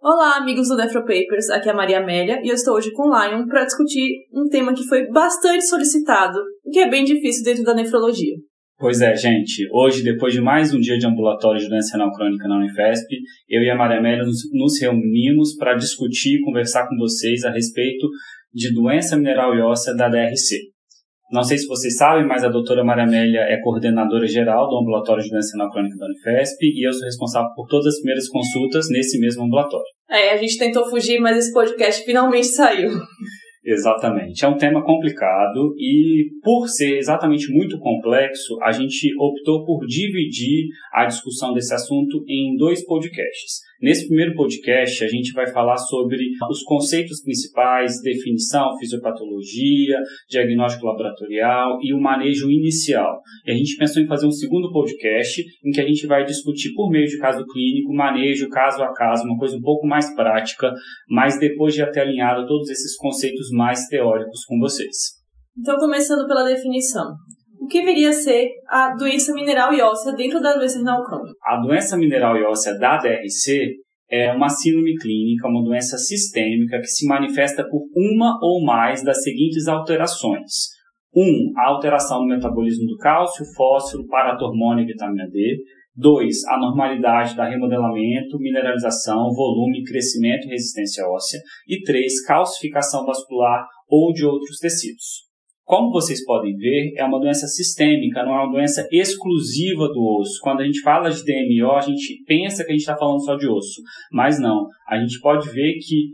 Olá, amigos do Nefropapers, aqui é a Maria Amélia e eu estou hoje com o Lion para discutir um tema que foi bastante solicitado e que é bem difícil dentro da nefrologia. Pois é, gente. Hoje, depois de mais um dia de ambulatório de doença renal crônica na Unifesp, eu e a Maria Amélia nos reunimos para discutir e conversar com vocês a respeito de doença mineral e óssea da DRC. Não sei se vocês sabem, mas a doutora Maria Amélia é coordenadora geral do ambulatório de doença renal crônica da Unifesp e eu sou responsável por todas as primeiras consultas nesse mesmo ambulatório. A gente tentou fugir, mas esse podcast finalmente saiu. Exatamente. É um tema complicado e, por ser exatamente muito complexo, a gente optou por dividir a discussão desse assunto em 2 podcasts. Nesse primeiro podcast, a gente vai falar sobre os conceitos principais, definição, fisiopatologia, diagnóstico laboratorial e o manejo inicial. E a gente pensou em fazer um segundo podcast em que a gente vai discutir, por meio de caso clínico, manejo caso a caso, uma coisa um pouco mais prática, mas depois de ter alinhado todos esses conceitos mais teóricos com vocês. Então, começando pela definição. O que viria a ser a doença mineral e óssea dentro da doença renal crônica? A doença mineral e óssea da DRC é uma síndrome clínica, uma doença sistêmica que se manifesta por uma ou mais das seguintes alterações. 1. A alteração no metabolismo do cálcio, fósforo, paratormônio e vitamina D. 2. Anormalidade da remodelamento, mineralização, volume, crescimento e resistência óssea. E 3. Calcificação vascular ou de outros tecidos. Como vocês podem ver, é uma doença sistêmica, não é uma doença exclusiva do osso. Quando a gente fala de DMO, a gente pensa que a gente está falando só de osso, mas não. A gente pode ver que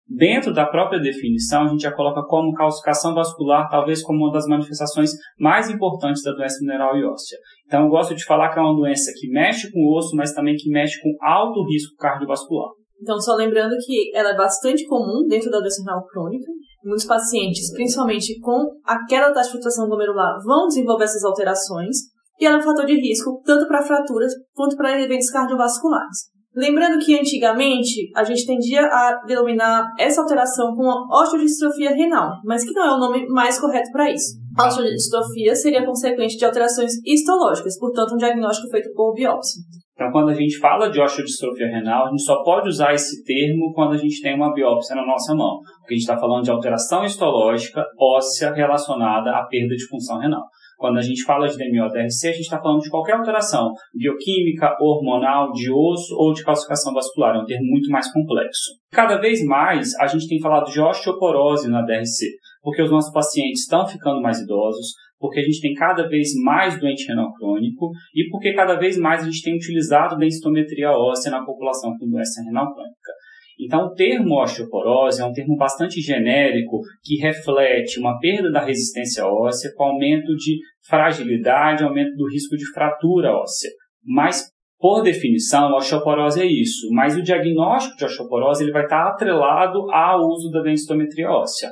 dentro da própria definição, a gente já coloca como calcificação vascular, talvez como uma das manifestações mais importantes da doença mineral e óssea. Então, eu gosto de falar que é uma doença que mexe com o osso, mas também que mexe com alto risco cardiovascular. Então, só lembrando que ela é bastante comum dentro da doença renal crônica. Muitos pacientes, principalmente com a queda da taxa de filtração glomerular, vão desenvolver essas alterações. E ela é um fator de risco tanto para fraturas quanto para eventos cardiovasculares. Lembrando que antigamente a gente tendia a denominar essa alteração como osteodistrofia renal, mas que não é o nome mais correto para isso. A osteodistrofia seria consequente de alterações histológicas, portanto um diagnóstico feito por biópsia. Então, quando a gente fala de osteodistrofia renal, a gente só pode usar esse termo quando a gente tem uma biópsia na nossa mão, porque a gente está falando de alteração histológica óssea relacionada à perda de função renal. Quando a gente fala de DMO-DRC, a gente está falando de qualquer alteração bioquímica, hormonal, de osso ou de calcificação vascular. É um termo muito mais complexo. Cada vez mais, a gente tem falado de osteoporose na DRC, porque os nossos pacientes estão ficando mais idosos, porque a gente tem cada vez mais doente renal crônico e porque cada vez mais a gente tem utilizado densitometria óssea na população com doença renal crônica. Então, o termo osteoporose é um termo bastante genérico que reflete uma perda da resistência óssea com aumento de fragilidade, aumento do risco de fratura óssea. Mas, por definição, a osteoporose é isso. Mas o diagnóstico de osteoporose ele vai estar atrelado ao uso da densitometria óssea.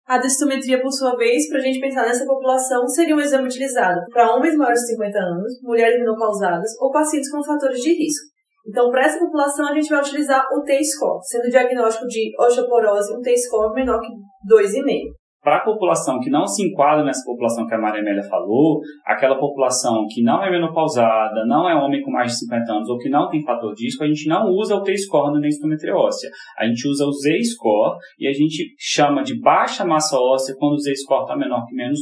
A densitometria, por sua vez, para a gente pensar nessa população, seria um exame utilizado para homens maiores de 50 anos, mulheres menopausadas ou pacientes com fatores de risco. Então, para essa população, a gente vai utilizar o T-score, sendo o diagnóstico de osteoporose um T-score menor que 2,5. Para a população que não se enquadra nessa população que a Maria Amélia falou, aquela população que não é menopausada, não é homem com mais de 50 anos ou que não tem fator de risco, a gente não usa o T-score na densitometria óssea. A gente usa o Z-score e a gente chama de baixa massa óssea quando o Z-score está menor que -2.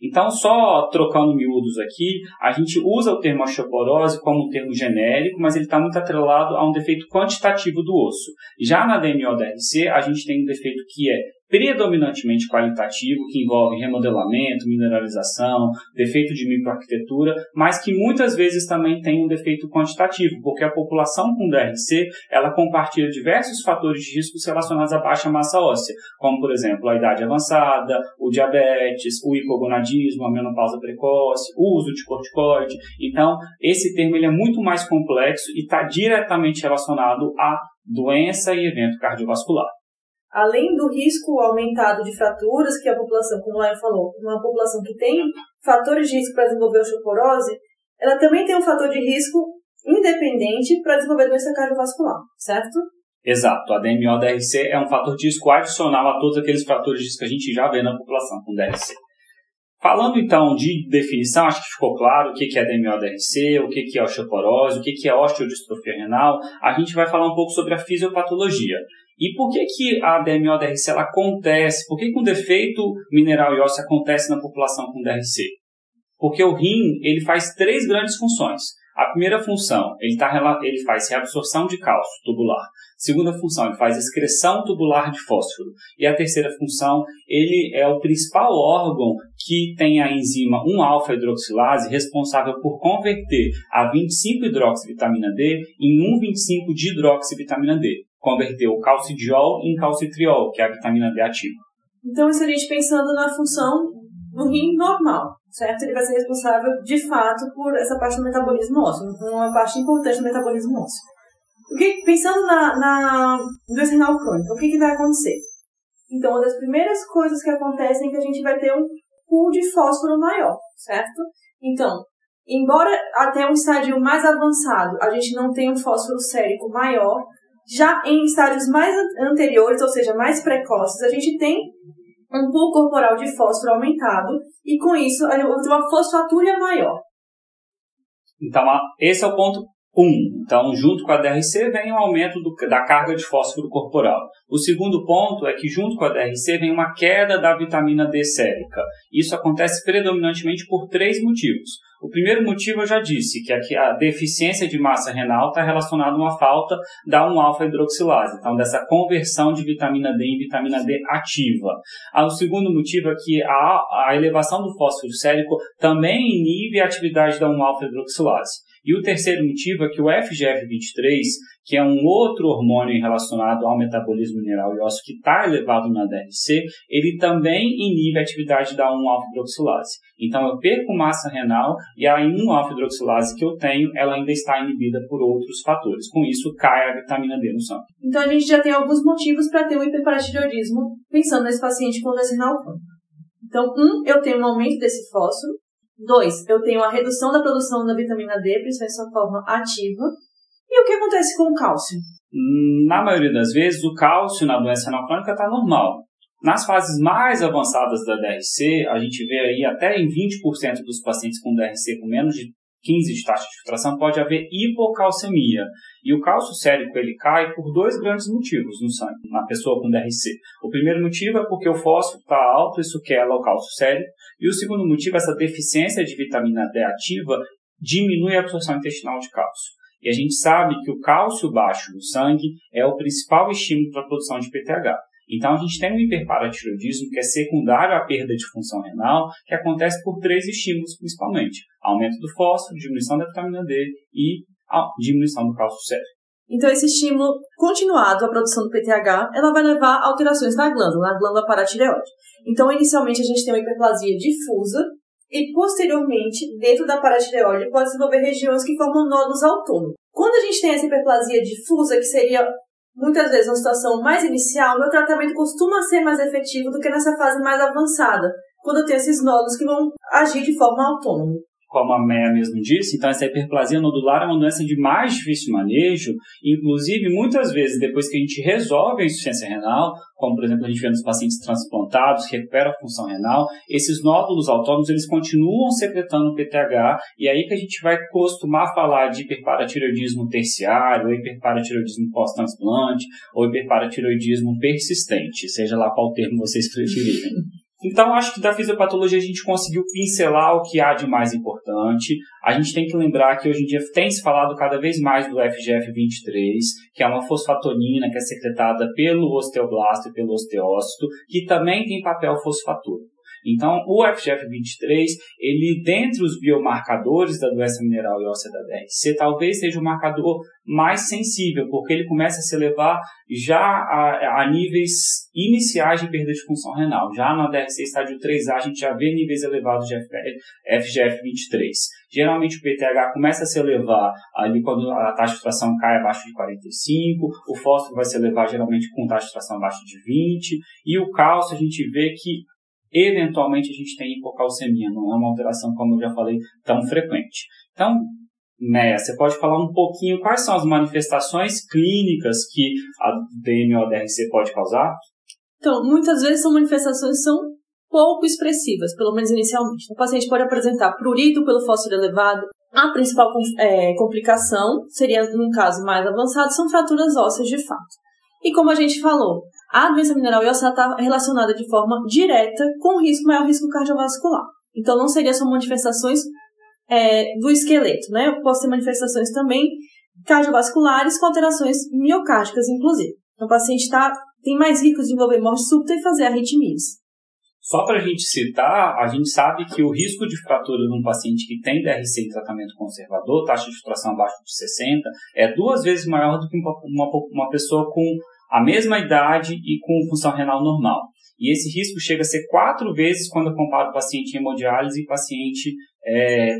Então, só trocando miúdos aqui, a gente usa o termo osteoporose como um termo genérico, mas ele está muito atrelado a um defeito quantitativo do osso. Já na DMO-DRC, a gente tem um defeito que é predominantemente qualitativo, que envolve remodelamento, mineralização, defeito de microarquitetura, mas que muitas vezes também tem um defeito quantitativo, porque a população com DRC, ela compartilha diversos fatores de risco relacionados à baixa massa óssea, como, por exemplo, a idade avançada, o diabetes, o hipogonadismo, a menopausa precoce, o uso de corticoide. Então, esse termo ele é muito mais complexo e está diretamente relacionado à doença e evento cardiovascular. Além do risco aumentado de fraturas, que a população, como o Lion falou, uma população que tem fatores de risco para desenvolver osteoporose, ela também tem um fator de risco independente para desenvolver doença cardiovascular, certo? Exato. A DMO-DRC é um fator de risco adicional a todos aqueles fatores de risco que a gente já vê na população com DRC. Falando então de definição, acho que ficou claro o que é DMO-DRC, o que é osteoporose, o que é osteodistrofia renal. A gente vai falar um pouco sobre a fisiopatologia. E por que a DMO-DRC ela acontece? Por que um defeito mineral e ósseo acontece na população com DRC? Porque o rim ele faz 3 grandes funções. A primeira função, ele faz reabsorção de cálcio tubular. Segunda função, ele faz excreção tubular de fósforo. E a terceira função, ele é o principal órgão que tem a enzima 1-alfa-hidroxilase responsável por converter a 25-hidroxivitamina D em 1,25-dihidroxivitamina D. Converter o calcidiol em calcitriol, que é a vitamina D ativa. Então, isso a gente pensando na função do rim normal, certo? Ele vai ser responsável, de fato, por essa parte do metabolismo ósseo, uma parte importante do metabolismo ósseo. Pensando na doença renal crônica, o que vai acontecer? Então, uma das primeiras coisas que acontecem é que a gente vai ter um pool de fósforo maior, certo? Então, embora até um estágio mais avançado a gente não tenha um fósforo sérico maior, já em estágios mais anteriores, ou seja, mais precoces, a gente tem um pool corporal de fósforo aumentado e, com isso, a gente vai ter uma fosfatúria maior. Então, esse é o ponto 1. Então, junto com a DRC, vem o aumento da carga de fósforo corporal. O segundo ponto é que, junto com a DRC, vem uma queda da vitamina D sérica. Isso acontece predominantemente por 3 motivos. O primeiro motivo eu já disse, que a deficiência de massa renal está relacionada a uma falta da 1-alfa-hidroxilase, então dessa conversão de vitamina D em vitamina D ativa. O segundo motivo é que a elevação do fósforo sérico também inibe a atividade da 1-alfa-hidroxilase. E o terceiro motivo é que o FGF23, que é um outro hormônio relacionado ao metabolismo mineral e ósseo que está elevado na DRC, ele também inibe a atividade da 1-alfa-hidroxilase. Então, eu perco massa renal e a 1-alfa-hidroxilase que eu tenho, ela ainda está inibida por outros fatores. Com isso, cai a vitamina D no sangue. Então, a gente já tem alguns motivos para ter um hiperparatireoidismo, pensando nesse paciente com doença renal crônica. Então, eu tenho um aumento desse fósforo. 2, eu tenho a redução da produção da vitamina D, principalmente em sua forma ativa. E o que acontece com o cálcio? Na maioria das vezes, o cálcio na doença renal crônica está normal. Nas fases mais avançadas da DRC, a gente vê aí até em 20% dos pacientes com DRC com menos de 15 de taxa de filtração, pode haver hipocalcemia. E o cálcio sérico ele cai por 2 grandes motivos no sangue, na pessoa com DRC. O primeiro motivo é porque o fósforo está alto, isso quebra o cálcio sérico. E o segundo motivo, essa deficiência de vitamina D ativa diminui a absorção intestinal de cálcio. E a gente sabe que o cálcio baixo no sangue é o principal estímulo para a produção de PTH. Então, a gente tem um hiperparatireoidismo que é secundário à perda de função renal, que acontece por 3 estímulos principalmente. Aumento do fósforo, diminuição da vitamina D e a diminuição do cálcio sérico. Então, esse estímulo continuado à produção do PTH, ela vai levar a alterações na glândula paratireoide. Então, inicialmente, a gente tem uma hiperplasia difusa e, posteriormente, dentro da paratireoide, pode desenvolver regiões que formam nódulos autônomos. Quando a gente tem essa hiperplasia difusa, que seria muitas vezes uma situação mais inicial, meu tratamento costuma ser mais efetivo do que nessa fase mais avançada, quando eu tenho esses nódulos que vão agir de forma autônoma. Como a Meia mesmo disse, então essa hiperplasia nodular é uma doença de mais difícil manejo, inclusive muitas vezes depois que a gente resolve a insuficiência renal, como por exemplo a gente vê nos pacientes transplantados, que recuperam a função renal, esses nódulos autônomos eles continuam secretando PTH, e aí que a gente vai costumar falar de hiperparatireoidismo terciário, ou hiperparatireoidismo pós-transplante, ou hiperparatireoidismo persistente, seja lá qual termo vocês preferirem. Então, acho que da fisiopatologia a gente conseguiu pincelar o que há de mais importante. A gente tem que lembrar que hoje em dia tem se falado cada vez mais do FGF23, que é uma fosfatonina que é secretada pelo osteoblasto e pelo osteócito, que também tem papel fosfatúrico. Então, o FGF23, ele, dentre os biomarcadores da doença mineral e óssea da DRC, talvez seja o marcador mais sensível, porque ele começa a se elevar já a níveis iniciais de perda de função renal. Já na DRC estágio 3A, a gente já vê níveis elevados de FGF23. Geralmente, o PTH começa a se elevar ali quando a taxa de filtração cai abaixo de 45, o fósforo vai se elevar geralmente com taxa de filtração abaixo de 20, e o cálcio a gente vê que eventualmente a gente tem hipocalcemia, não é uma alteração, como eu já falei, tão frequente. Então, Meia, você pode falar um pouquinho quais são as manifestações clínicas que a DMO-DRC pode causar? Então, muitas vezes são manifestações que são pouco expressivas, pelo menos inicialmente. O paciente pode apresentar prurito pelo fósforo elevado. A principal complicação seria, num caso mais avançado, são fraturas ósseas de fato. E como a gente falou, a doença mineral e óssea está relacionada de forma direta com maior risco cardiovascular. Então, não seriam só manifestações do esqueleto, né? Eu posso ter manifestações também cardiovasculares com alterações miocárdicas, inclusive. Então, o paciente tem mais risco de desenvolver morte súbita e fazer arritmias. Só para a gente citar, a gente sabe que o risco de fratura num paciente que tem DRC em tratamento conservador, taxa de filtração abaixo de 60, é 2 vezes maior do que uma pessoa com a mesma idade e com função renal normal. E esse risco chega a ser 4 vezes quando eu comparo paciente em hemodiálise e paciente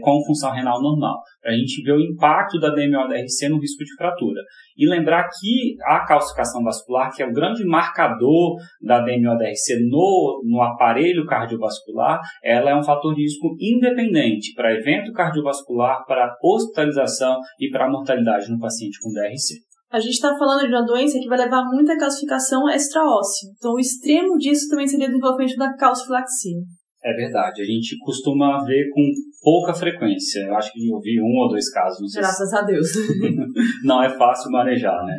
com função renal normal. Para a gente ver o impacto da DMO-DRC no risco de fratura. E lembrar que a calcificação vascular, que é o grande marcador da DMO-DRC no aparelho cardiovascular, ela é um fator de risco independente para evento cardiovascular, para hospitalização e para mortalidade no paciente com DRC. A gente está falando de uma doença que vai levar muita calcificação extraóssea. Então, o extremo disso também seria o desenvolvimento da calcifilaxia. É verdade. A gente costuma ver com pouca frequência. Eu acho que eu vi 1 ou 2 casos. Não sei Graças a Deus. Não é fácil manejar, né?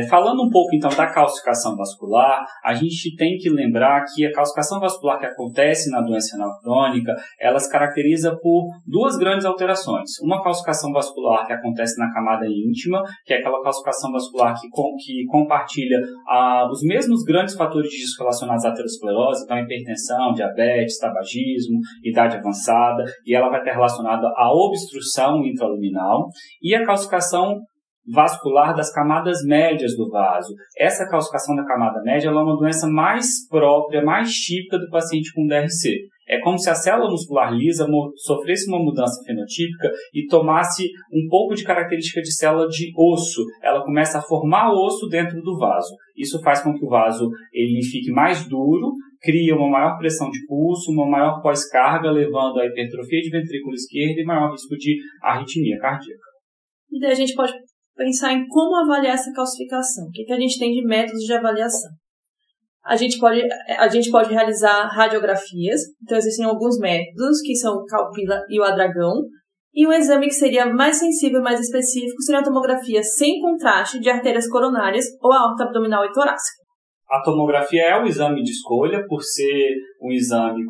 Falando um pouco, então, da calcificação vascular, a gente tem que lembrar que a calcificação vascular que acontece na doença renal crônica, ela se caracteriza por 2 grandes alterações. Uma calcificação vascular que acontece na camada íntima, que é aquela calcificação vascular que compartilha os mesmos grandes fatores de risco relacionados à aterosclerose, então hipertensão, diabetes, tabagismo, idade avançada, e ela vai estar relacionada à obstrução intraluminal, e a calcificação vascular das camadas médias do vaso. Essa calcificação da camada média ela é uma doença mais própria, mais típica do paciente com DRC. É como se a célula muscular lisa sofresse uma mudança fenotípica e tomasse um pouco de característica de célula de osso. Ela começa a formar osso dentro do vaso. Isso faz com que o vaso ele fique mais duro, cria uma maior pressão de pulso, uma maior pós-carga, levando à hipertrofia de ventrículo esquerdo e maior risco de arritmia cardíaca. E daí a gente pode pensar em como avaliar essa calcificação. O que a gente tem de métodos de avaliação? A gente pode realizar radiografias. Então, existem alguns métodos, que são o Calpila e o Adragão. E um exame que seria mais sensível e mais específico seria a tomografia sem contraste de artérias coronárias ou a aorta abdominal e torácica. A tomografia é o exame de escolha por ser um exame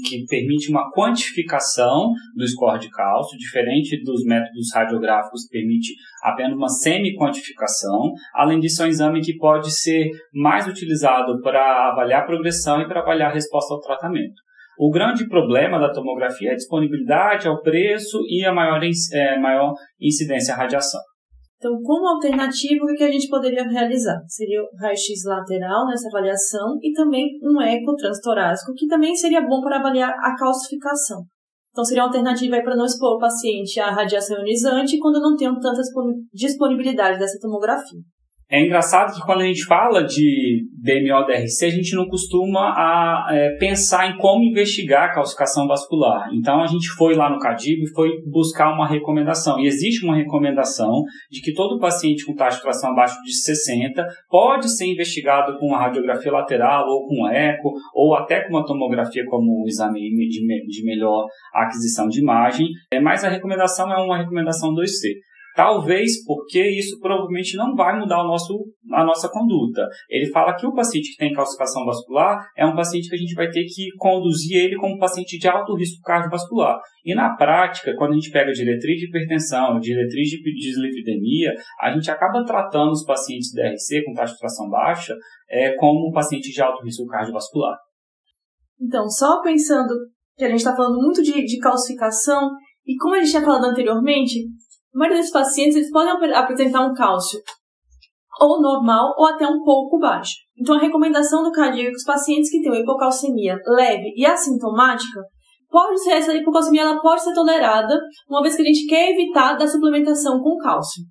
que permite uma quantificação do score de cálcio, diferente dos métodos radiográficos que permite apenas uma semi-quantificação. Além disso, é um exame que pode ser mais utilizado para avaliar a progressão e para avaliar a resposta ao tratamento. O grande problema da tomografia é a disponibilidade, ao preço e a maior incidência à radiação. Então, como alternativa, o que a gente poderia realizar? Seria o raio-x lateral nessa avaliação e também um eco transtorácico, que também seria bom para avaliar a calcificação. Então, seria uma alternativa para não expor o paciente à radiação ionizante quando não tem tanta disponibilidade dessa tomografia. É engraçado que quando a gente fala de DMO-DRC, a gente não costuma pensar em como investigar a calcificação vascular. Então, a gente foi lá no CADIB e foi buscar uma recomendação. E existe uma recomendação de que todo paciente com taxa de filtração abaixo de 60 pode ser investigado com uma radiografia lateral ou com eco, ou até com uma tomografia como um exame de melhor aquisição de imagem. Mas a recomendação é uma recomendação 2C. Talvez porque isso provavelmente não vai mudar a nossa conduta. Ele fala que o paciente que tem calcificação vascular é um paciente que a gente vai ter que conduzir ele como paciente de alto risco cardiovascular. E na prática, quando a gente pega diretriz de hipertensão, diretriz de dislipidemia, a gente acaba tratando os pacientes DRC com taxa de filtração baixa como paciente de alto risco cardiovascular. Então, só pensando que a gente está falando muito de calcificação, e como a gente tinha falado anteriormente, a maioria dos pacientes eles podem apresentar um cálcio ou normal ou até um pouco baixo. Então, a recomendação do cardíaco é que os pacientes que têm uma hipocalcemia leve e assintomática, essa hipocalcemia ela pode ser tolerada, uma vez que a gente quer evitar da suplementação com cálcio.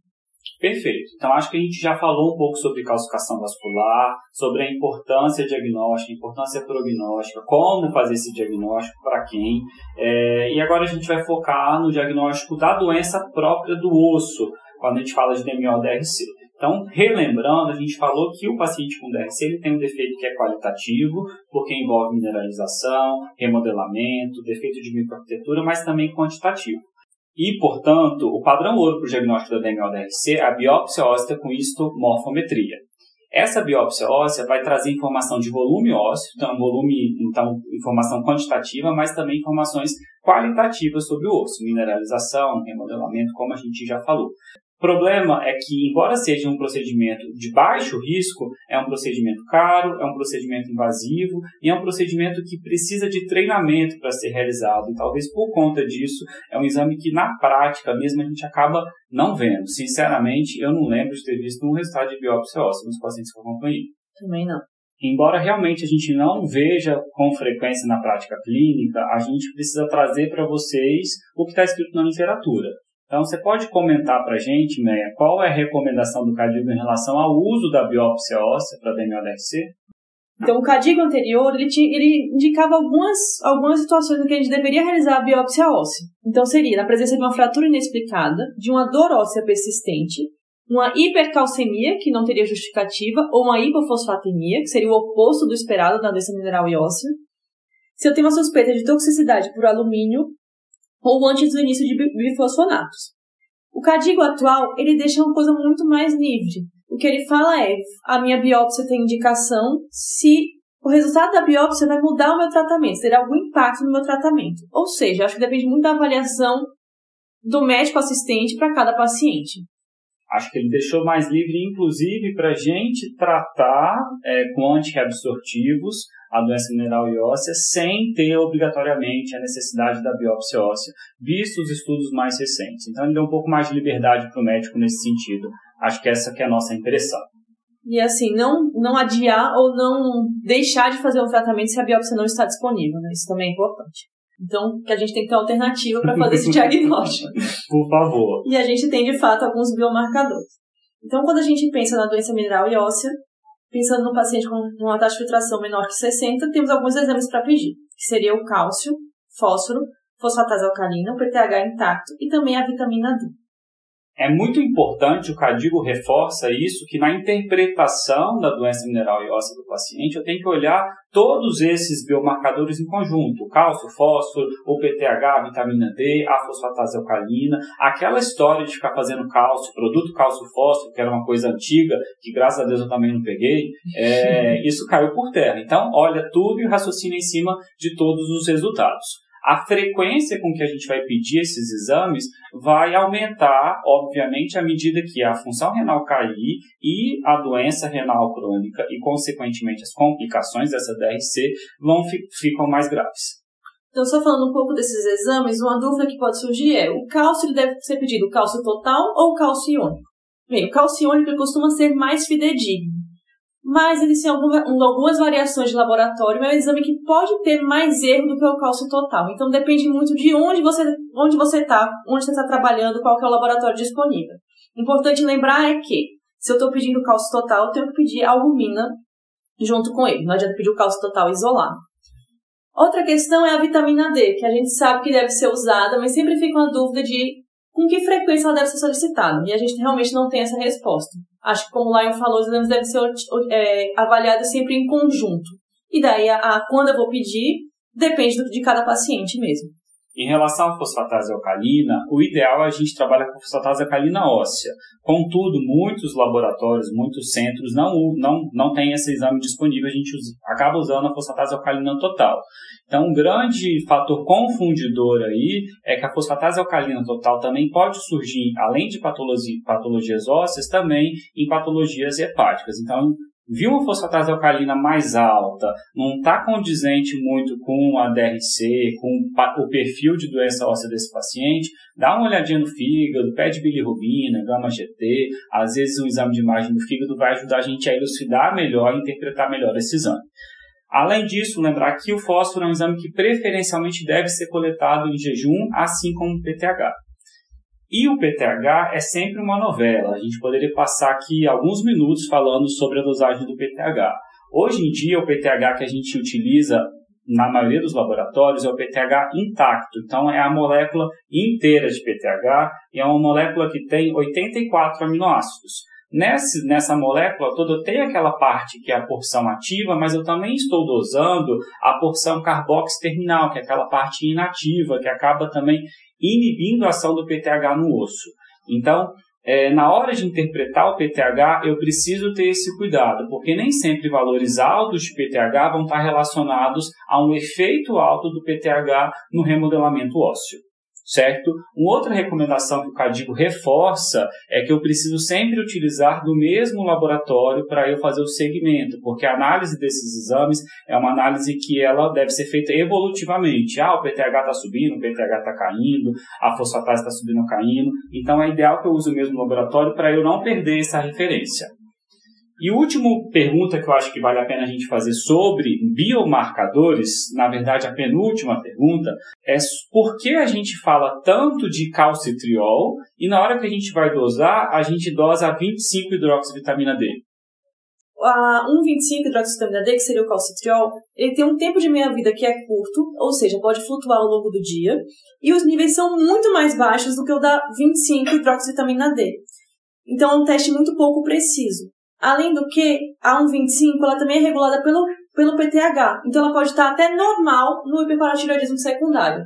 Perfeito. Então, acho que a gente já falou um pouco sobre calcificação vascular, sobre a importância diagnóstica, a importância prognóstica, como fazer esse diagnóstico, para quem. E agora a gente vai focar no diagnóstico da doença própria do osso, quando a gente fala de DMO-DRC. Então, relembrando, a gente falou que o paciente com DRC ele tem um defeito que é qualitativo, porque envolve mineralização, remodelamento, defeito de microarquitetura, mas também quantitativo. E, portanto, o padrão ouro para o diagnóstico da DMO-DRC é a biópsia óssea com histomorfometria. Essa biópsia óssea vai trazer informação de volume ósseo, então informação quantitativa, mas também informações qualitativas sobre o osso, mineralização, remodelamento, como a gente já falou. O problema é que, embora seja um procedimento de baixo risco, é um procedimento caro, é um procedimento invasivo e é um procedimento que precisa de treinamento para ser realizado. E talvez por conta disso, é um exame que na prática mesmo a gente acaba não vendo. Sinceramente, eu não lembro de ter visto um resultado de biópsia óssea nos pacientes que eu acompanhei. Também não. Embora realmente a gente não veja com frequência na prática clínica, a gente precisa trazer para vocês o que está escrito na literatura. Então, você pode comentar para a gente, Meia, qual é a recomendação do CADIGO em relação ao uso da biópsia óssea para DMO-DRC? Então, o CADIGO anterior, ele indicava algumas situações em que a gente deveria realizar a biópsia óssea. Então, seria na presença de uma fratura inexplicada, de uma dor óssea persistente, uma hipercalcemia, que não teria justificativa, ou uma hipofosfatemia, que seria o oposto do esperado na doença mineral e óssea. Se eu tenho uma suspeita de toxicidade por alumínio, ou antes do início de bifosfonatos. O CADIGO atual, ele deixa uma coisa muito mais livre. O que ele fala é, a minha biópsia tem indicação se o resultado da biópsia vai mudar o meu tratamento, terá algum impacto no meu tratamento. Ou seja, acho que depende muito da avaliação do médico assistente para cada paciente. Acho que ele deixou mais livre, inclusive, para a gente tratar com antirreabsortivos a doença mineral e óssea sem ter obrigatoriamente a necessidade da biópsia óssea, visto os estudos mais recentes. Então, ele deu um pouco mais de liberdade para o médico nesse sentido. Acho que essa que é a nossa impressão. E assim, não adiar ou não deixar de fazer um tratamento se a biópsia não está disponível, né? Isso também é importante. Então, que a gente tem que ter alternativa para fazer esse diagnóstico. Por favor. E a gente tem, de fato, alguns biomarcadores. Então, quando a gente pensa na doença mineral e óssea, pensando no paciente com uma taxa de filtração menor que 60, temos alguns exames para pedir, que seria o cálcio, fósforo, fosfatase alcalina, o PTH intacto e também a vitamina D. É muito importante, o CADIGO reforça isso, que na interpretação da doença mineral e óssea do paciente, eu tenho que olhar todos esses biomarcadores em conjunto, o cálcio, o fósforo, o PTH, a vitamina D, a fosfatase alcalina, aquela história de ficar fazendo cálcio, produto cálcio-fósforo, que era uma coisa antiga, que graças a Deus eu também não peguei, isso caiu por terra. Então, olha tudo e raciocina em cima de todos os resultados. A frequência com que a gente vai pedir esses exames vai aumentar, obviamente, à medida que a função renal cair e a doença renal crônica e, consequentemente, as complicações dessa DRC ficam mais graves. Então, só falando um pouco desses exames, uma dúvida que pode surgir é: o cálcio ele deve ser pedido o cálcio total ou o cálcio iônico? Bem, o cálcio iônico ele costuma ser mais fidedigno, mas ele tem algumas variações de laboratório, mas é um exame que pode ter mais erro do que o cálcio total. Então, depende muito de onde você está trabalhando, qual que é o laboratório disponível. Importante lembrar é que, se eu estou pedindo o cálcio total, eu tenho que pedir a albumina junto com ele. Não adianta pedir o cálcio total isolado. Outra questão é a vitamina D, que a gente sabe que deve ser usada, mas sempre fica uma dúvida de com que frequência ela deve ser solicitada. E a gente realmente não tem essa resposta. Acho que, como o Lion falou, os exames devem ser avaliados sempre em conjunto. E daí, quando eu vou pedir, depende de cada paciente mesmo. Em relação à fosfatase alcalina, o ideal é a gente trabalhar com fosfatase alcalina óssea. Contudo, muitos laboratórios, muitos centros não têm esse exame disponível. A gente acaba usando a fosfatase alcalina total. Então, um grande fator confundidor aí é que a fosfatase alcalina total também pode surgir, além de patologias ósseas, também em patologias hepáticas. Então, viu uma fosfatase alcalina mais alta, não está condizente muito com a DRC, com o perfil de doença óssea desse paciente, dá uma olhadinha no fígado, pede bilirrubina, gama-GT, às vezes um exame de imagem do fígado vai ajudar a gente a elucidar melhor e interpretar melhor esse exame. Além disso, lembrar que o fósforo é um exame que preferencialmente deve ser coletado em jejum, assim como o PTH. E o PTH é sempre uma novela. A gente poderia passar aqui alguns minutos falando sobre a dosagem do PTH. Hoje em dia, o PTH que a gente utiliza na maioria dos laboratórios é o PTH intacto. Então, é a molécula inteira de PTH e é uma molécula que tem 84 aminoácidos. nessa molécula toda eu tenho aquela parte que é a porção ativa, mas eu também estou dosando a porção carboxiterminal, que é aquela parte inativa, que acaba também inibindo a ação do PTH no osso. Então, na hora de interpretar o PTH, eu preciso ter esse cuidado, porque nem sempre valores altos de PTH vão estar relacionados a um efeito alto do PTH no remodelamento ósseo. Certo? Uma outra recomendação que o CADIGO reforça é que eu preciso sempre utilizar do mesmo laboratório para eu fazer o segmento, porque a análise desses exames é uma análise que ela deve ser feita evolutivamente. O PTH está subindo, o PTH está caindo, a fosfatase está subindo ou caindo. Então é ideal que eu use o mesmo laboratório para eu não perder essa referência. E a última pergunta que eu acho que vale a pena a gente fazer sobre biomarcadores, na verdade a penúltima pergunta, é por que a gente fala tanto de calcitriol e na hora que a gente vai dosar, a gente dosa 25-hidroxivitamina D? A 1,25-hidroxivitamina D, que seria o calcitriol, ele tem um tempo de meia-vida que é curto, ou seja, pode flutuar ao longo do dia, e os níveis são muito mais baixos do que o da 25-hidroxivitamina D. Então é um teste muito pouco preciso. Além do que, a 1,25 ela também é regulada pelo PTH, então ela pode estar até normal no hiperparatiroidismo secundário.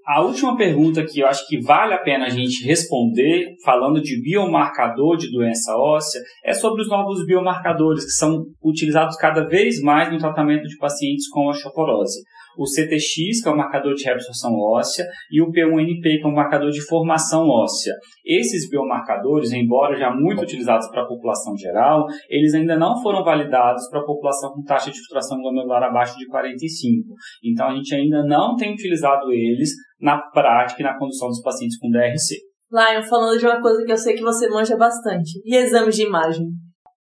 A última pergunta que eu acho que vale a pena a gente responder, falando de biomarcador de doença óssea, é sobre os novos biomarcadores que são utilizados cada vez mais no tratamento de pacientes com osteoporose. O CTX, que é o marcador de reabsorção óssea, e o P1NP, que é o marcador de formação óssea. Esses biomarcadores, embora já muito utilizados para a população geral, eles ainda não foram validados para a população com taxa de filtração glomerular abaixo de 45. Então, a gente ainda não tem utilizado eles na prática e na condução dos pacientes com DRC. Lion, falando de uma coisa que eu sei que você manja bastante, e exames de imagem?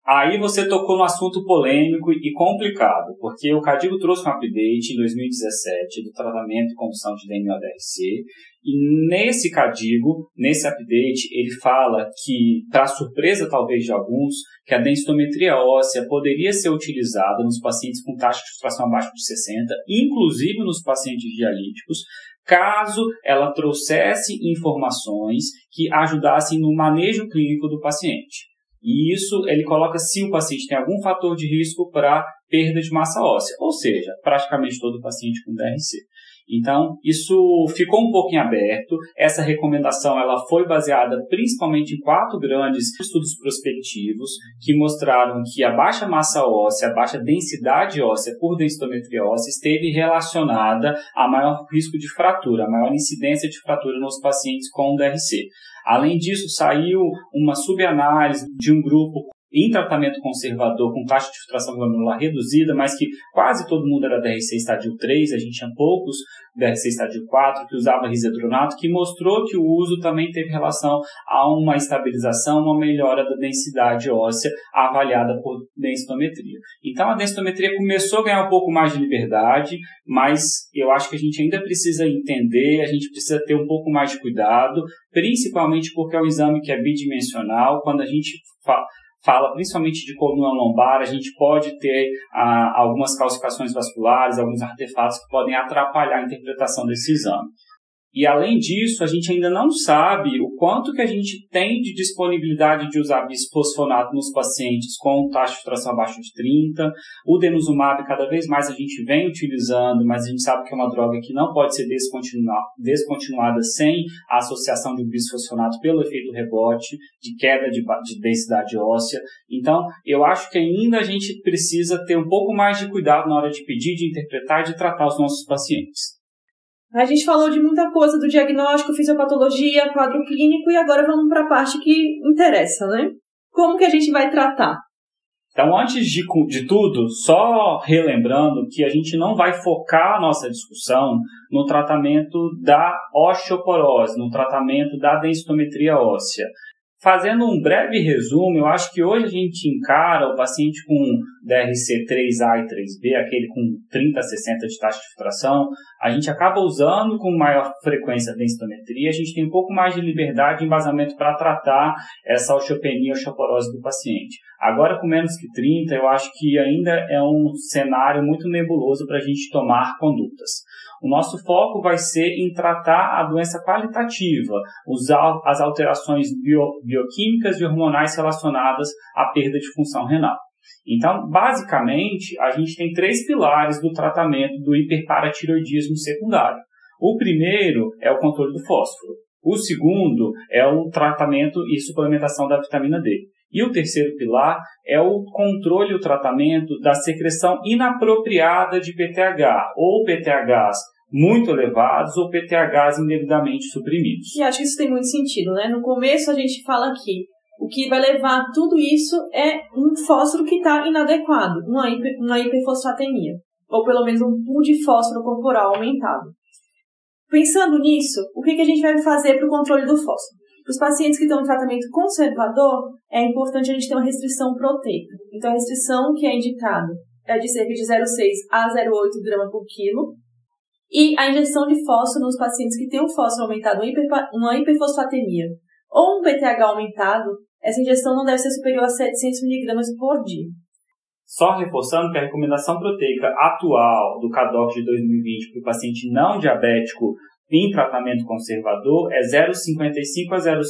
Aí você tocou no assunto polêmico e complicado, porque o CADIGO trouxe um update em 2017 do tratamento e condução de DMO-DRC, e nesse CADIGO, nesse update, ele fala que, para surpresa talvez de alguns, que a densitometria óssea poderia ser utilizada nos pacientes com taxa de filtração abaixo de 60, inclusive nos pacientes dialíticos, caso ela trouxesse informações que ajudassem no manejo clínico do paciente. E isso ele coloca se o paciente tem algum fator de risco para perda de massa óssea, ou seja, praticamente todo paciente com DRC. Então, isso ficou um pouco em aberto. Essa recomendação ela foi baseada principalmente em 4 grandes estudos prospectivos que mostraram que a baixa massa óssea, a baixa densidade óssea por densitometria óssea esteve relacionada a maior risco de fratura, a maior incidência de fratura nos pacientes com DRC. Além disso, saiu uma subanálise de um grupo em tratamento conservador com taxa de filtração glomerular reduzida, mas que quase todo mundo era DRC estádio 3, a gente tinha poucos DRC estádio 4 que usava risedronato, que mostrou que o uso também teve relação a uma estabilização, uma melhora da densidade óssea avaliada por densitometria. Então a densitometria começou a ganhar um pouco mais de liberdade, mas eu acho que a gente ainda precisa entender, a gente precisa ter um pouco mais de cuidado, principalmente porque é um exame que é bidimensional. Quando a gente fala principalmente de coluna lombar, a gente pode ter algumas calcificações vasculares, alguns artefatos que podem atrapalhar a interpretação desse exame. E além disso, a gente ainda não sabe o quanto que a gente tem de disponibilidade de usar bisfosfonato nos pacientes com taxa de filtração abaixo de 30. O denosumab, cada vez mais a gente vem utilizando, mas a gente sabe que é uma droga que não pode ser descontinuada sem a associação de um bisfosfonato pelo efeito rebote, de queda de densidade óssea. Então, eu acho que ainda a gente precisa ter um pouco mais de cuidado na hora de pedir, de interpretar e de tratar os nossos pacientes. A gente falou de muita coisa do diagnóstico, fisiopatologia, quadro clínico, e agora vamos para a parte que interessa, né? Como que a gente vai tratar? Então, antes de tudo, só relembrando que a gente não vai focar a nossa discussão no tratamento da osteoporose, no tratamento da densitometria óssea. Fazendo um breve resumo, eu acho que hoje a gente encara o paciente com DRC 3A e 3B, aquele com 30 a 60 de taxa de filtração, a gente acaba usando com maior frequência a densitometria, a gente tem um pouco mais de liberdade e embasamento para tratar essa osteopenia, osteoporose do paciente. Agora, com menos que 30, eu acho que ainda é um cenário muito nebuloso para a gente tomar condutas. O nosso foco vai ser em tratar a doença qualitativa, usar as alterações bioquímicas e hormonais relacionadas à perda de função renal. Então, basicamente, a gente tem 3 pilares do tratamento do hiperparatireoidismo secundário. O primeiro é o controle do fósforo. O segundo é o tratamento e suplementação da vitamina D. E o terceiro pilar é o controle e o tratamento da secreção inapropriada de PTH, ou PTHs muito elevados ou PTHs indevidamente suprimidos. E acho que isso tem muito sentido, né? No começo a gente fala aqui, o que vai levar a tudo isso é um fósforo que está inadequado, uma hiperfosfatemia, ou pelo menos um pool de fósforo corporal aumentado. Pensando nisso, o que a gente vai fazer para o controle do fósforo? Para os pacientes que estão em tratamento conservador, é importante a gente ter uma restrição proteica. Então, a restrição que é indicada é de cerca de 0,6 a 0,8 grama por quilo. E a injeção de fósforo nos pacientes que têm um fósforo aumentado, uma hiperfosfatemia ou um PTH aumentado, essa injeção não deve ser superior a 700 mg por dia. Só reforçando que a recomendação proteica atual do CADOC de 2020 para o paciente não diabético em tratamento conservador é 0,55 a 0,6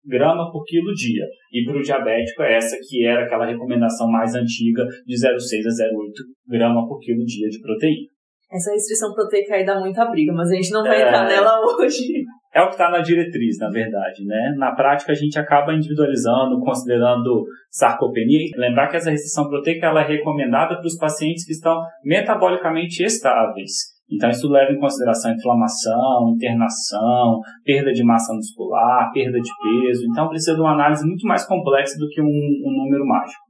grama por quilo dia. E para o diabético é essa que era aquela recomendação mais antiga de 0,6 a 0,8 grama por quilo dia de proteína. Essa restrição proteica aí dá muita briga, mas a gente não vai entrar nela hoje. É o que está na diretriz, na verdade, né? Na prática, a gente acaba individualizando, considerando sarcopenia. Lembrar que essa restrição proteica ela é recomendada para os pacientes que estão metabolicamente estáveis. Então, isso leva em consideração inflamação, internação, perda de massa muscular, perda de peso. Então, precisa de uma análise muito mais complexa do que um número mágico.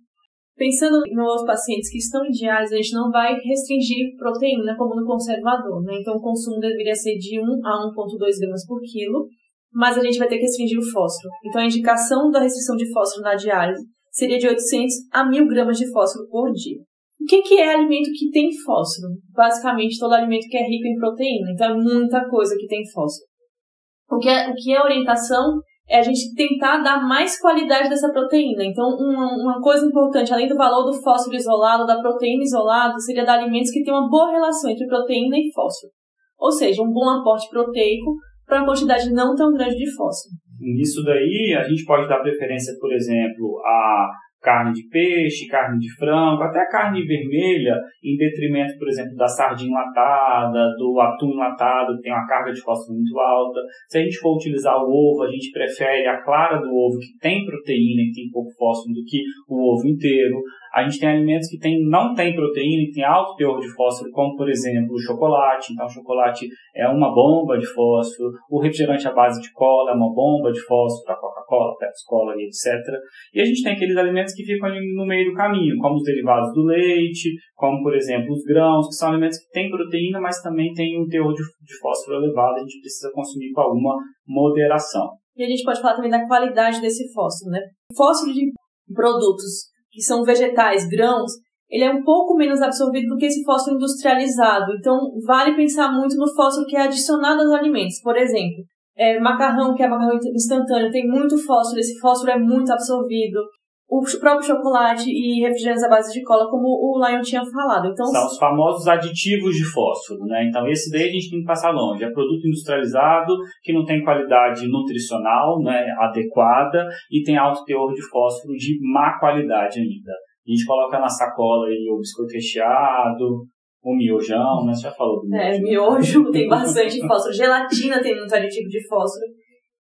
Pensando nos pacientes que estão em diálise, a gente não vai restringir proteína como no conservador, né? Então, o consumo deveria ser de 1 a 1,2 gramas por quilo, mas a gente vai ter que restringir o fósforo. Então, a indicação da restrição de fósforo na diálise seria de 800 a 1.000 gramas de fósforo por dia. O que é alimento que tem fósforo? Basicamente, todo alimento que é rico em proteína. Então, é muita coisa que tem fósforo. O que é orientação é a gente tentar dar mais qualidade dessa proteína. Então, uma coisa importante, além do valor do fósforo isolado, da proteína isolada, seria dar alimentos que tenham uma boa relação entre proteína e fósforo. Ou seja, um bom aporte proteico para uma quantidade não tão grande de fósforo. Nisso daí, a gente pode dar preferência, por exemplo, a carne de peixe, carne de frango, até carne vermelha, em detrimento, por exemplo, da sardinha enlatada, do atum enlatado, que tem uma carga de fósforo muito alta. Se a gente for utilizar o ovo, a gente prefere a clara do ovo, que tem proteína e tem pouco fósforo, do que o ovo inteiro. A gente tem alimentos que não tem proteína e tem alto teor de fósforo, como, por exemplo, o chocolate. Então, o chocolate é uma bomba de fósforo. O refrigerante à base de cola é uma bomba de fósforo, a Coca-Cola, a Pepsi-Cola, etc. E a gente tem aqueles alimentos que ficam ali no meio do caminho, como os derivados do leite, como, por exemplo, os grãos, que são alimentos que têm proteína, mas também têm um teor de fósforo elevado. A gente precisa consumir com alguma moderação. E a gente pode falar também da qualidade desse fósforo, né? O fósforo de produtos que são vegetais, grãos, ele é um pouco menos absorvido do que esse fósforo industrializado. Então, vale pensar muito no fósforo que é adicionado aos alimentos. Por exemplo, macarrão, que é macarrão instantâneo, tem muito fósforo, esse fósforo é muito absorvido. O próprio chocolate e refrigerantes à base de cola, como o Lion tinha falado. Então, são os famosos aditivos de fósforo, né? Então, esse daí a gente tem que passar longe. É produto industrializado, que não tem qualidade nutricional, né, adequada, e tem alto teor de fósforo de má qualidade ainda. A gente coloca na sacola aí o biscoito recheado, o miojão, né? Você já falou do miojo. Miojo tem bastante fósforo. Gelatina tem muito aditivo de fósforo.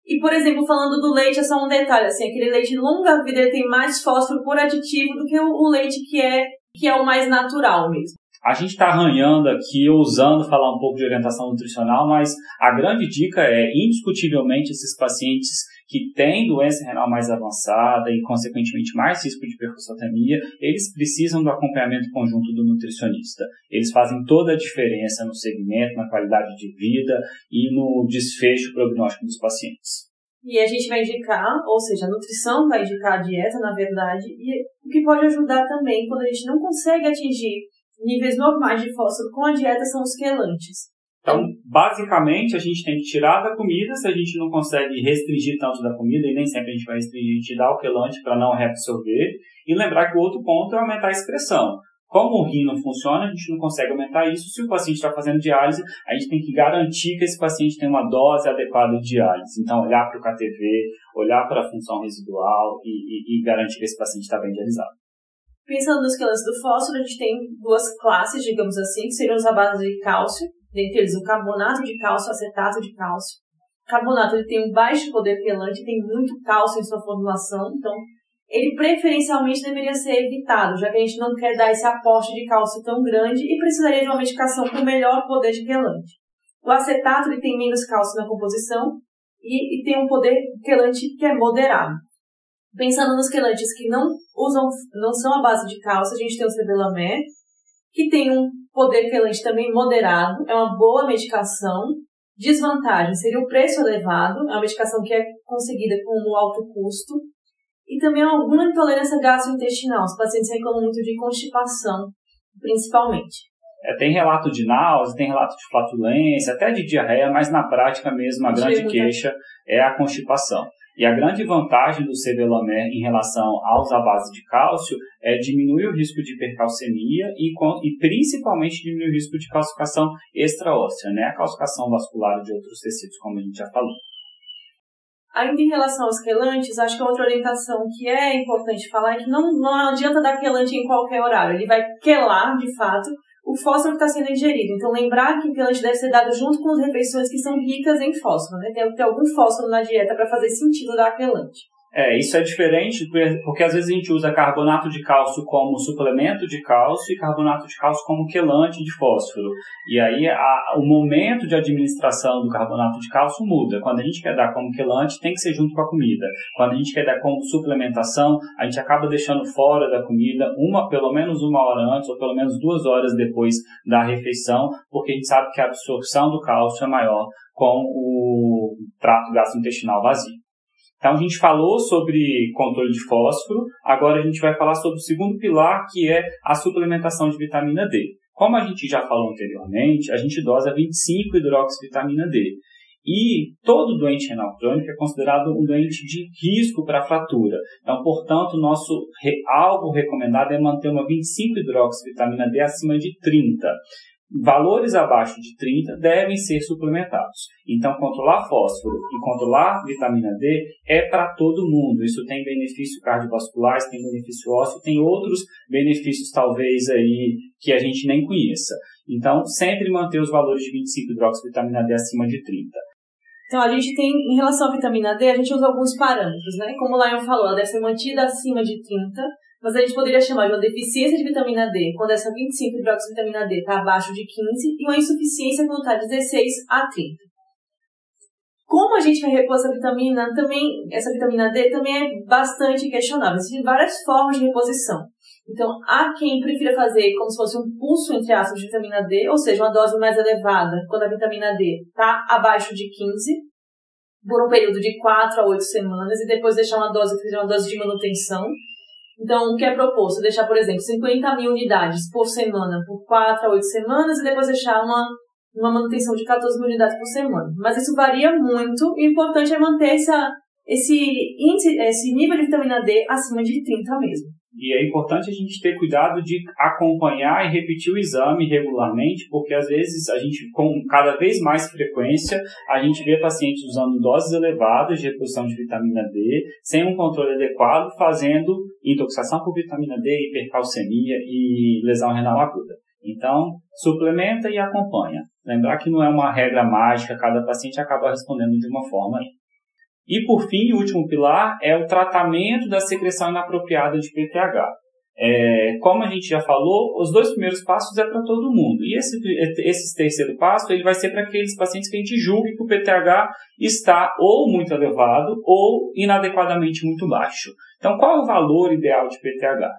E, por exemplo, falando do leite, é só um detalhe, assim, aquele leite longa vida ele tem mais fósforo por aditivo do que o leite que é o mais natural mesmo. A gente está arranhando aqui, ousando falar um pouco de orientação nutricional, mas a grande dica é, indiscutivelmente, esses pacientes que têm doença renal mais avançada e, consequentemente, mais risco de hiperfosfatemia, eles precisam do acompanhamento conjunto do nutricionista. Eles fazem toda a diferença no segmento, na qualidade de vida e no desfecho prognóstico dos pacientes. E a gente vai indicar, ou seja, a nutrição vai indicar a dieta, na verdade, e o que pode ajudar também quando a gente não consegue atingir níveis normais de fósforo com a dieta são os quelantes. Então, basicamente, a gente tem que tirar da comida, se a gente não consegue restringir tanto da comida, e nem sempre a gente vai restringir, a gente dá o quelante para não reabsorver. E lembrar que o outro ponto é aumentar a excreção. Como o rim não funciona, a gente não consegue aumentar isso. Se o paciente está fazendo diálise, a gente tem que garantir que esse paciente tem uma dose adequada de diálise. Então, olhar para o KTV, olhar para a função residual e garantir que esse paciente está bem dialisado. Pensando nos quelates do fósforo, a gente tem duas classes, digamos assim, que seriam os à base de cálcio, dentre eles o carbonato de cálcio, o acetato de cálcio. O carbonato ele tem um baixo poder quelante, tem muito cálcio em sua formulação, então ele preferencialmente deveria ser evitado, já que a gente não quer dar esse aporte de cálcio tão grande e precisaria de uma medicação com melhor poder de quelante. O acetato ele tem menos cálcio na composição e tem um poder quelante que é moderado. Pensando nos quelantes que não são à base de cálcio, a gente tem o Sevelamer, que tem um poder quelante também moderado, é uma boa medicação. Desvantagem seria o preço elevado, é uma medicação que é conseguida com um alto custo, e também alguma intolerância gastrointestinal. Os pacientes reclamam muito de constipação, principalmente. Tem relato de náusea, tem relato de flatulência, até de diarreia, mas na prática mesmo a grande queixa é a constipação. E a grande vantagem do Sevelamer em relação aos à base de cálcio é diminuir o risco de hipercalcemia e principalmente diminuir o risco de calcificação extraóssea, né? A calcificação vascular de outros tecidos, como a gente já falou. Ainda em relação aos quelantes, acho que outra orientação que é importante falar é que não adianta dar quelante em qualquer horário. Ele vai quelar, de fato, o fósforo que está sendo ingerido. Então, lembrar que o quelante deve ser dado junto com as refeições que são ricas em fósforo, né? Tem que ter algum fósforo na dieta para fazer sentido dar quelante. Isso é diferente porque às vezes a gente usa carbonato de cálcio como suplemento de cálcio e carbonato de cálcio como quelante de fósforo. E aí o momento de administração do carbonato de cálcio muda. Quando a gente quer dar como quelante, tem que ser junto com a comida. Quando a gente quer dar como suplementação, a gente acaba deixando fora da comida pelo menos uma hora antes ou pelo menos 2 horas depois da refeição, porque a gente sabe que a absorção do cálcio é maior com o trato gastrointestinal vazio. Então, a gente falou sobre controle de fósforo, agora a gente vai falar sobre o segundo pilar, que é a suplementação de vitamina D. Como a gente já falou anteriormente, a gente dosa 25-hidroxivitamina D. E todo doente renal crônico é considerado um doente de risco para fratura. Então, portanto, nosso algo recomendado é manter uma 25-hidroxivitamina D acima de 30. Valores abaixo de 30 devem ser suplementados. Então, controlar fósforo e controlar vitamina D é para todo mundo. Isso tem benefícios cardiovasculares, tem benefício ósseo, tem outros benefícios talvez aí que a gente nem conheça. Então, sempre manter os valores de 25-hidroxivitamina D acima de 30. Então, a gente tem, em relação à vitamina D, a gente usa alguns parâmetros, né? Como o Lion falou, ela deve ser mantida acima de 30, mas a gente poderia chamar de uma deficiência de vitamina D quando essa 25-hidroxivitamina D está abaixo de 15 e uma insuficiência quando está de 16 a 30. Como a gente vai repor essa vitamina D também é bastante questionável. Existem várias formas de reposição. Então, há quem prefira fazer como se fosse um pulso entre ácidos de vitamina D, ou seja, uma dose mais elevada quando a vitamina D está abaixo de 15, por um período de 4 a 8 semanas, e depois deixar uma dose que seja uma dose de manutenção. Então, o que é proposto? Deixar, por exemplo, 50.000 unidades por semana por 4 a 8 semanas e depois deixar uma manutenção de 14.000 unidades por semana. Mas isso varia muito e o importante é manter esse nível de vitamina D acima de 30 mesmo. E é importante a gente ter cuidado de acompanhar e repetir o exame regularmente, porque às vezes a gente, com cada vez mais frequência, a gente vê pacientes usando doses elevadas de reposição de vitamina D, sem um controle adequado, fazendo intoxicação por vitamina D, hipercalcemia e lesão renal aguda. Então, suplementa e acompanha. Lembrar que não é uma regra mágica, cada paciente acaba respondendo de uma forma aí. E, por fim, o último pilar é o tratamento da secreção inapropriada de PTH. Como a gente já falou, os 2 primeiros passos é para todo mundo. E esse terceiro passo ele vai ser para aqueles pacientes que a gente julgue que o PTH está ou muito elevado ou inadequadamente muito baixo. Então, qual é o valor ideal de PTH?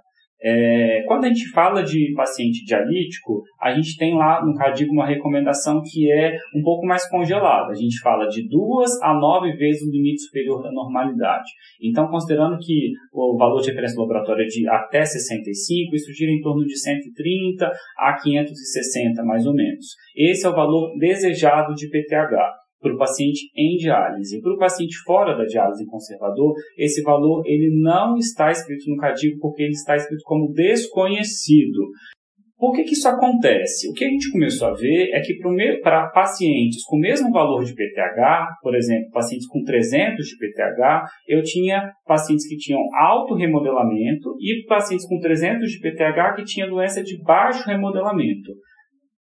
Quando a gente fala de paciente dialítico, a gente tem lá no CADIGO uma recomendação que é um pouco mais congelada. A gente fala de 2 a 9 vezes o limite superior da normalidade. Então, considerando que o valor de referência laboratória é de até 65, isso gira em torno de 130 a 560, mais ou menos. Esse é o valor desejado de PTH para o paciente em diálise. Para o paciente fora da diálise conservador, esse valor ele não está escrito no CADIGO porque ele está escrito como desconhecido. Por que isso acontece? O que a gente começou a ver é que para pacientes com o mesmo valor de PTH, por exemplo, pacientes com 300 de PTH, eu tinha pacientes que tinham alto remodelamento e pacientes com 300 de PTH que tinham doença de baixo remodelamento.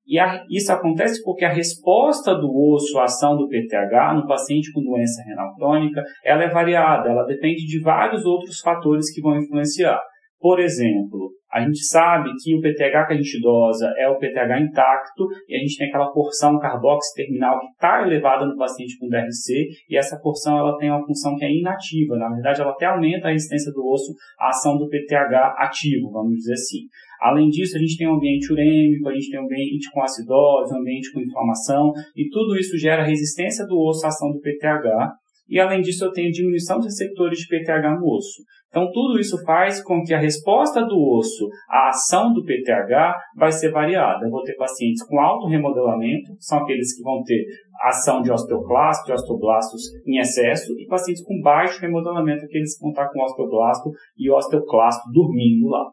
E isso acontece porque a resposta do osso à ação do PTH no paciente com doença renal crônica, ela é variada, ela depende de vários outros fatores que vão influenciar. Por exemplo, a gente sabe que o PTH que a gente dosa é o PTH intacto e a gente tem aquela porção carboxy terminal que está elevada no paciente com DRC e essa porção ela tem uma função que é inativa. Na verdade, ela até aumenta a resistência do osso à ação do PTH ativo, vamos dizer assim. Além disso, a gente tem um ambiente urêmico, a gente tem um ambiente com acidose, um ambiente com inflamação e tudo isso gera resistência do osso à ação do PTH. E, além disso, eu tenho diminuição de receptores de PTH no osso. Então, tudo isso faz com que a resposta do osso à ação do PTH vai ser variada. Eu vou ter pacientes com alto remodelamento, que são aqueles que vão ter ação de osteoclasto, de osteoblastos em excesso, e pacientes com baixo remodelamento, aqueles que vão estar com osteoblasto e osteoclasto dormindo lá.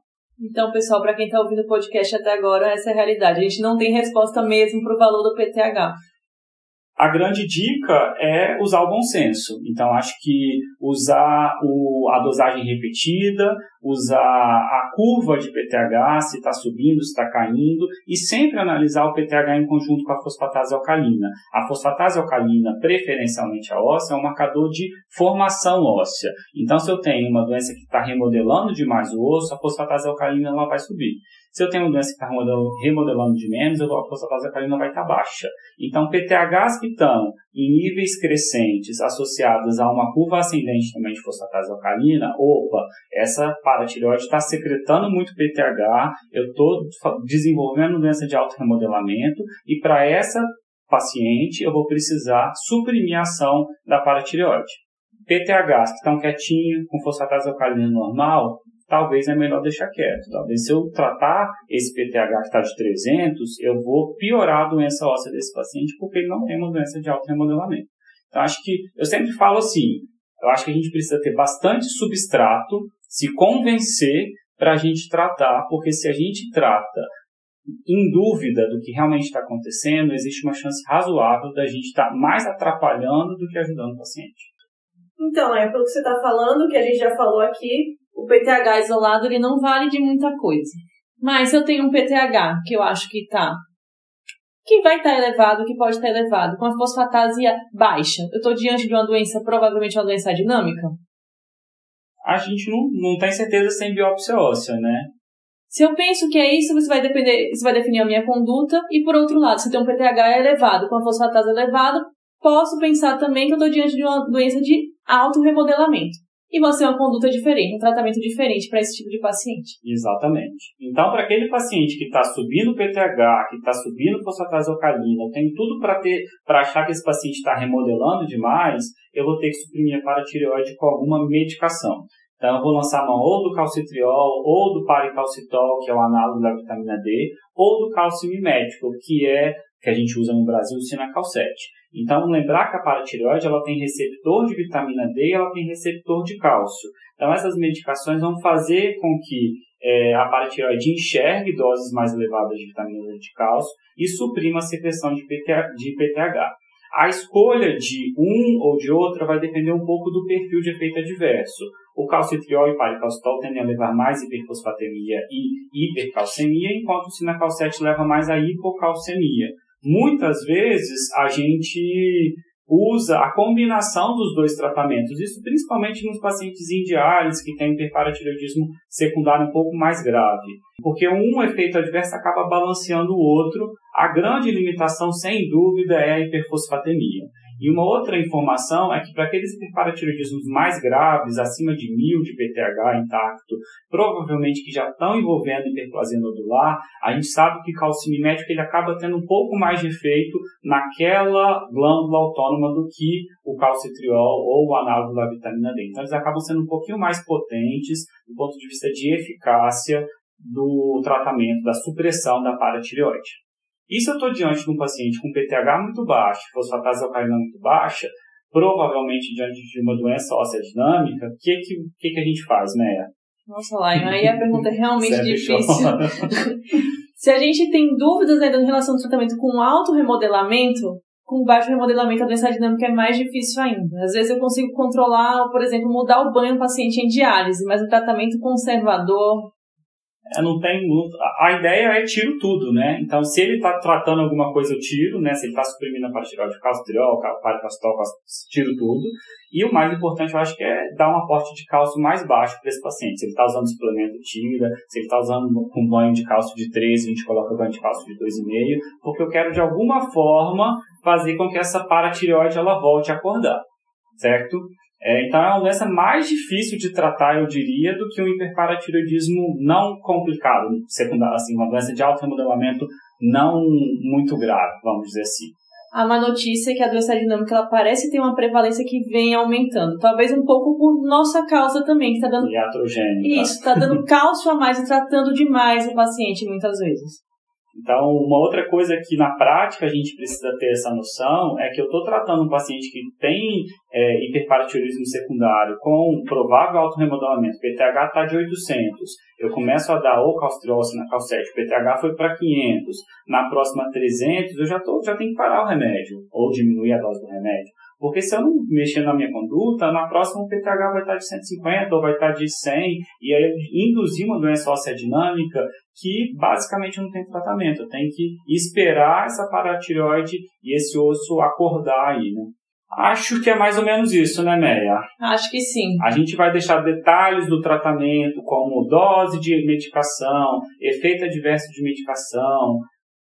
Então, pessoal, para quem está ouvindo o podcast até agora, essa é a realidade. A gente não tem resposta mesmo para o valor do PTH. A grande dica é usar o bom senso. Então, acho que usar a dosagem repetida, usar a curva de PTH, se está subindo, se está caindo, e sempre analisar o PTH em conjunto com a fosfatase alcalina. A fosfatase alcalina, preferencialmente a óssea, é um marcador de formação óssea. Então, se eu tenho uma doença que está remodelando demais o osso, a fosfatase alcalina ela vai subir. Se eu tenho uma doença que está remodelando de menos, a fosfatase alcalina vai estar baixa. Então, PTHs que estão em níveis crescentes associados a uma curva ascendente também de fosfatase alcalina, essa paratireoide está secretando muito PTH, eu estou desenvolvendo doença de alto remodelamento e para essa paciente eu vou precisar suprimir a ação da paratireoide. PTHs que estão quietinhos, com fosfatase alcalina normal, talvez é melhor deixar quieto. Talvez se eu tratar esse PTH que está de 300, eu vou piorar a doença óssea desse paciente porque ele não tem uma doença de alto remodelamento. Então, acho que eu sempre falo assim, eu acho que a gente precisa ter bastante substrato, se convencer para a gente tratar, porque se a gente trata em dúvida do que realmente está acontecendo, existe uma chance razoável da gente estar mais atrapalhando do que ajudando o paciente. Então, pelo que você está falando, que a gente já falou aqui, o PTH isolado ele não vale de muita coisa. Mas se eu tenho um PTH que eu acho que vai estar elevado, que pode estar elevado, com a fosfatase baixa, eu estou diante de uma doença, provavelmente uma doença dinâmica? A gente não tem certeza sem biópsia óssea, né? Se eu penso que é isso, isso vai definir a minha conduta. E por outro lado, se tem um PTH elevado, com a fosfatase elevada, posso pensar também que eu estou diante de uma doença de alto remodelamento. E você é uma conduta diferente, um tratamento diferente para esse tipo de paciente. Exatamente. Então, para aquele paciente que está subindo o PTH, que está subindo fosfatase alcalina, eu tenho tudo para achar que esse paciente está remodelando demais, eu vou ter que suprimir a paratireoide com alguma medicação. Então, eu vou lançar a mão ou do calcitriol, ou do paricalcitol, que é o análogo da vitamina D, ou do cálcio mimético, que a gente usa no Brasil, o Sinacal 7. Então, lembrar que a paratireoide ela tem receptor de vitamina D e ela tem receptor de cálcio. Então, essas medicações vão fazer com que a paratireoide enxergue doses mais elevadas de vitamina D e de cálcio e suprima a secreção de PTH. A escolha de um ou de outra vai depender um pouco do perfil de efeito adverso. O calcitriol e paricalcitol tendem a levar mais hiperfosfatemia e hipercalcemia, enquanto o Sinacal 7 leva mais a hipocalcemia. Muitas vezes a gente usa a combinação dos dois tratamentos, isso principalmente nos pacientes em diálise que têm hiperparatireoidismo secundário um pouco mais grave, porque um efeito adverso acaba balanceando o outro. A grande limitação, sem dúvida, é a hiperfosfatemia. E uma outra informação é que para aqueles hiperparatireoidismos mais graves, acima de 1000 de PTH intacto, provavelmente que já estão envolvendo hiperplasia nodular, a gente sabe que o cálcio mimético ele acaba tendo um pouco mais de efeito naquela glândula autônoma do que o calcitriol ou o análogo da vitamina D. Então, eles acabam sendo um pouquinho mais potentes do ponto de vista de eficácia do tratamento, da supressão da paratireoide. E se eu estou diante de um paciente com PTH muito baixo, fosfatase alcalina muito baixa, provavelmente diante de uma doença óssea dinâmica, o que a gente faz, Meia? Nossa, Lain, aí a pergunta é realmente difícil. Se a gente tem dúvidas ainda em relação ao tratamento com alto remodelamento, com baixo remodelamento a doença dinâmica é mais difícil ainda. Às vezes eu consigo controlar, por exemplo, mudar o banho do paciente em diálise, mas um tratamento conservador... Não tem... A ideia é tiro tudo, né? Então, se ele está tratando alguma coisa, eu tiro, né? Se ele está suprimindo a paratireoide, calcitriol, paracastol, tiro tudo. E o mais importante, eu acho que é dar um aporte de cálcio mais baixo para esse paciente. Se ele está usando suplemento, tira. Se ele está usando com banho de cálcio de 3, a gente coloca banho de cálcio de 2,5, porque eu quero, de alguma forma, fazer com que essa paratireoide ela volte a acordar, certo? Então, é uma doença mais difícil de tratar, eu diria, do que um hiperparatireoidismo não complicado, secundário, assim, uma doença de alto remodelamento não muito grave, vamos dizer assim. A má notícia é que a doença dinâmica ela parece ter uma prevalência que vem aumentando. Talvez um pouco por nossa causa também, que está dando... Iatrogênica. Isso, está dando cálcio a mais e tratando demais o paciente muitas vezes. Então, uma outra coisa que na prática a gente precisa ter essa noção é que eu estou tratando um paciente que tem hiperparatireoidismo secundário com provável alto remodelamento, o PTH está de 800, eu começo a dar ou calcitriol, sinacalcete, o PTH foi para 500, na próxima 300, eu já tenho que parar o remédio, ou diminuir a dose do remédio. Porque se eu não mexer na minha conduta, na próxima o PTH vai estar de 150 ou vai estar de 100, e aí induzir uma doença óssea dinâmica que basicamente não tem tratamento. Eu tenho que esperar essa paratireoide e esse osso acordar aí, né? Acho que é mais ou menos isso, né, Meia? Acho que sim. A gente vai deixar detalhes do tratamento, como dose de medicação, efeito adverso de medicação,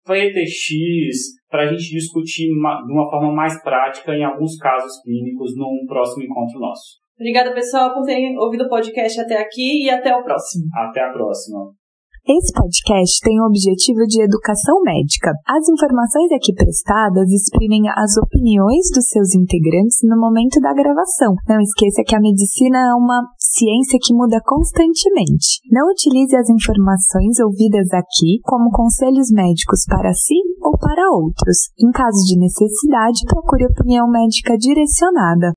PTX, para a gente discutir de uma forma mais prática em alguns casos clínicos num próximo encontro nosso. Obrigada, pessoal, por terem ouvido o podcast até aqui e até o próximo. Até a próxima. Esse podcast tem o objetivo de educação médica. As informações aqui prestadas exprimem as opiniões dos seus integrantes no momento da gravação. Não esqueça que a medicina é uma ciência que muda constantemente. Não utilize as informações ouvidas aqui como conselhos médicos para si ou para outros. Em caso de necessidade, procure opinião médica direcionada.